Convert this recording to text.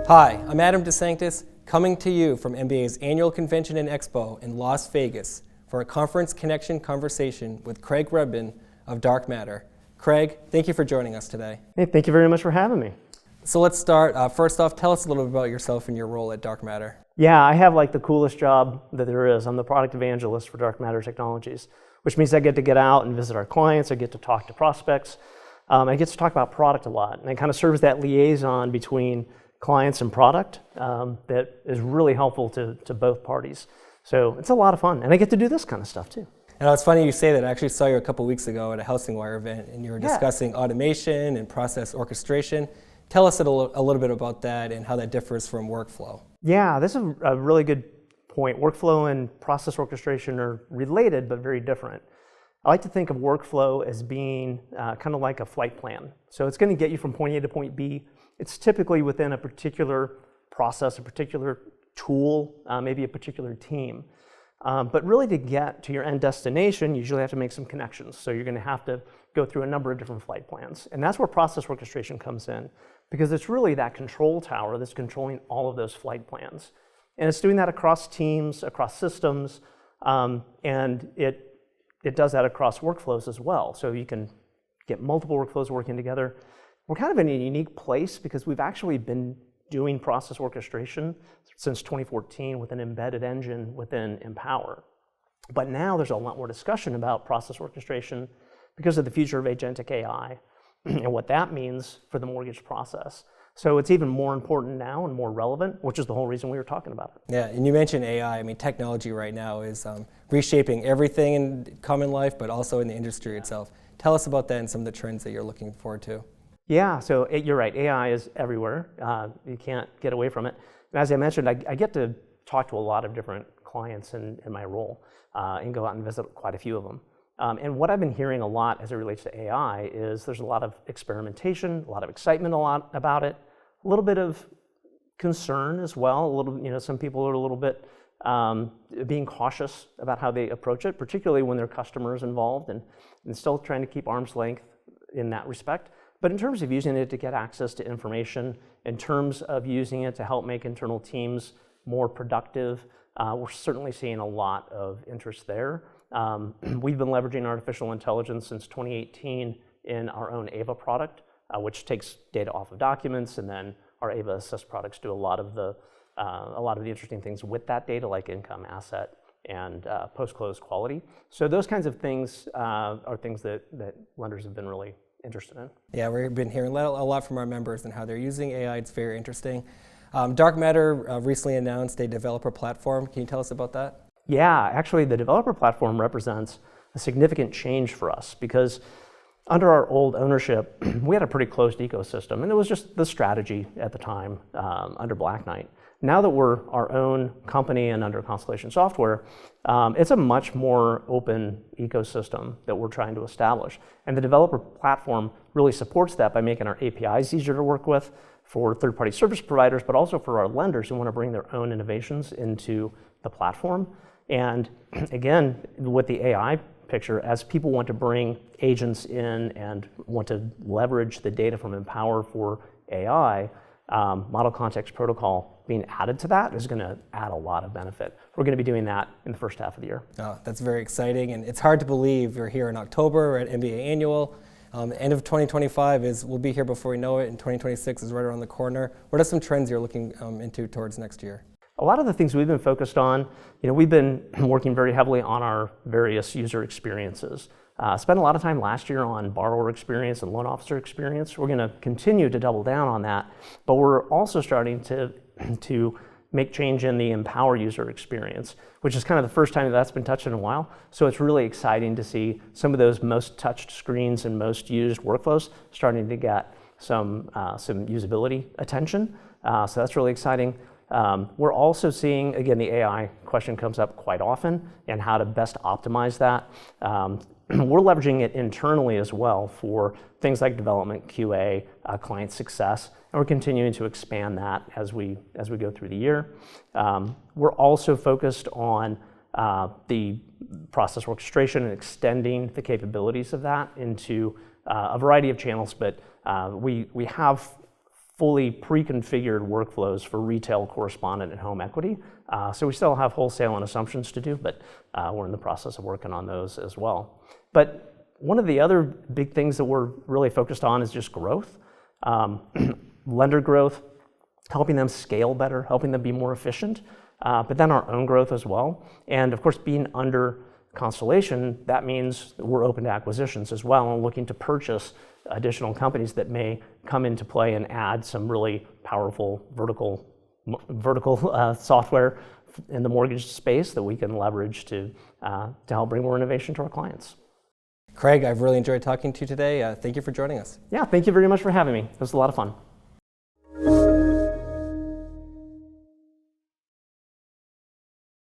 Hi, I'm Adam DeSanctis, coming to you from MBA's Annual Convention and Expo in Las Vegas for a conference connection conversation with Craig Rebmann of Dark Matter. Craig, thank you for joining us today. Hey, thank you very much for having me. So let's start. First off, tell us a little bit about yourself and your role at Dark Matter. Yeah, I have like the coolest job that there is. I'm the product evangelist for Dark Matter Technologies, which means I get to get out and visit our clients. I get to talk to prospects. I get to talk about product a lot, and I kind of serve as that liaison between clients and product that is really helpful to both parties. So it's a lot of fun, and I get to do this kind of stuff too. And it's funny you say that. I actually saw you a couple weeks ago at a HousingWire event, and you were discussing automation and process orchestration. Tell us a little bit about that and how that differs from workflow. Yeah, this is a really good point. Workflow and process orchestration are related, but very different. I like to think of workflow as being kind of like a flight plan. So it's going to get you from point A to point B. It's typically within a particular process, a particular tool, maybe a particular team. But really to get to your end destination, you usually have to make some connections. So you're going to have to go through a number of different flight plans. And that's where process orchestration comes in, because it's really that control tower that's controlling all of those flight plans. And it's doing that across teams, across systems, and it does that across workflows as well. So you can get multiple workflows working together. We're kind of in a unique place because we've actually been doing process orchestration since 2014 with an embedded engine within Empower. But now there's a lot more discussion about process orchestration because of the future of agentic AI and what that means for the mortgage process. So it's even more important now and more relevant, which is the whole reason we were talking about it. Yeah, and you mentioned AI. I mean, technology right now is reshaping everything in common life, but also in the industry itself. Tell us about that and some of the trends that you're looking forward to. Yeah, so you're right. AI is everywhere. You can't get away from it. And as I mentioned, I get to talk to a lot of different clients in my role and go out and visit quite a few of them. And what I've been hearing a lot as it relates to AI is there's a lot of experimentation, a lot of excitement about it, a little bit of concern as well. Some people are a little bit being cautious about how they approach it, particularly when there are customers involved, and still trying to keep arm's length in that respect. But in terms of using it to get access to information, in terms of using it to help make internal teams more productive, we're certainly seeing a lot of interest there. We've been leveraging artificial intelligence since 2018 in our own AVA product, which takes data off of documents, and then our AVA Assist products do a lot of the interesting things with that data, like income, asset, and post-close quality. So those kinds of things are things that lenders have been really interested in. Yeah, we've been hearing a lot from our members and how they're using AI. It's very interesting. Dark Matter recently announced a developer platform. Can you tell us about that? Yeah, actually the developer platform represents a significant change for us because under our old ownership, we had a pretty closed ecosystem, and it was just the strategy at the time under Black Knight. Now that we're our own company and under Constellation Software, it's a much more open ecosystem that we're trying to establish. And the developer platform really supports that by making our APIs easier to work with for third-party service providers, but also for our lenders who want to bring their own innovations into the platform. And again, with the AI picture, as people want to bring agents in and want to leverage the data from Empower for AI, Model Context Protocol being added to that is going to add a lot of benefit. We're going to be doing that in the first half of the year. Oh, that's very exciting, and it's hard to believe we're here in October at MBA Annual. End of 2025 we'll be here before we know it, and 2026 is right around the corner. What are some trends you're looking into towards next year? A lot of the things we've been focused on, we've been working very heavily on our various user experiences. Spent a lot of time last year on borrower experience and loan officer experience. We're going to continue to double down on that, but we're also starting to make change in the Empower user experience, which is kind of the first time that's been touched in a while. So it's really exciting to see some of those most touched screens and most used workflows starting to get some usability attention. So that's really exciting. We're also seeing, again, the AI question comes up quite often, and how to best optimize that. We're leveraging it internally as well for things like development, QA, client success, and we're continuing to expand that as we go through the year. We're also focused on the process orchestration and extending the capabilities of that into a variety of channels, but we have fully pre-configured workflows for retail, correspondent, and home equity. So we still have wholesale and assumptions to do, but we're in the process of working on those as well. But one of the other big things that we're really focused on is just growth. Lender growth, helping them scale better, helping them be more efficient, but then our own growth as well. And of course, being under Constellation, that means we're open to acquisitions as well and looking to purchase additional companies that may come into play and add some really powerful vertical software in the mortgage space that we can leverage to help bring more innovation to our clients. Craig, I've really enjoyed talking to you today. Thank you for joining us. Yeah, thank you very much for having me. It was a lot of fun.